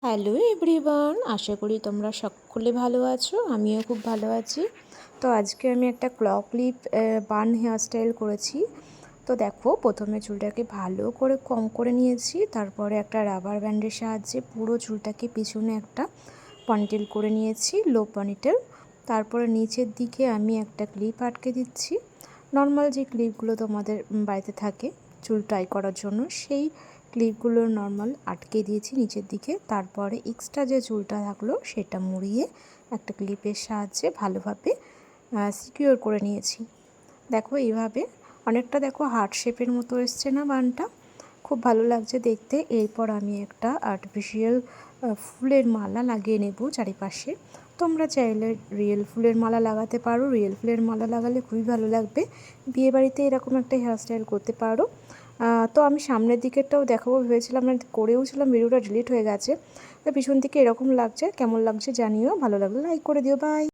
Hello everyone, আশা করি তোমরা সকলে ভালো আছো। আমিও খুব ভালো আছি। তো আজকে আমি একটা ক্লক ক্লিপ বান হেয়ার স্টাইল করেছি। তো দেখো, প্রথমে চুলটাকে ভালো করে কম করে নিয়েছি, তারপরে একটা রাবার ব্যান্ডের সাহায্যে পুরো চুলটাকে পিছনে একটা পনিটেল করে নিয়েছি, লো পনিটেল। তারপরে নিচের দিকে আমি একটা ক্লিপ আটকে দিচ্ছি, নর্মাল যে ক্লিপগুলো তোমাদের বাড়িতে থাকে চুল টাই করার জন্য, সেই ক্লিপগুলো নর্মাল আটকে দিয়েছি নিচের দিকে। তারপরে এক্সট্রা যে চুলটা থাকলো সেটা মুড়িয়ে একটা ক্লিপের সাহায্যে ভালোভাবে সিকিউর করে নিয়েছি। দেখো এইভাবে অনেকটা দেখো হার্ট শেপের মতো এসছে না বানটা, খুব ভালো লাগছে দেখতে। এরপর আমি একটা আর্টিফিশিয়াল ফুলের মালা লাগিয়ে নেব চারিপাশে। তোমরা চাইলে রিয়েল ফুলের মালা লাগাতে পারো, রিয়েল ফুলের মালা লাগালে খুবই ভালো লাগবে। বিয়েবাড়িতে এরকম একটা হেয়ারস্টাইল করতে পারো। তো আমি সামনের দিকেরটাও দেখাবো ভেবেছিলাম, আমি করেও ছিলাম, ভিডিওটা ডিলিট হয়ে গেছে। তো পিছন থেকে এরকম লাগছে, কেমন লাগছে জানিও, ভালো লাগলে লাইক করে দিও। বাই।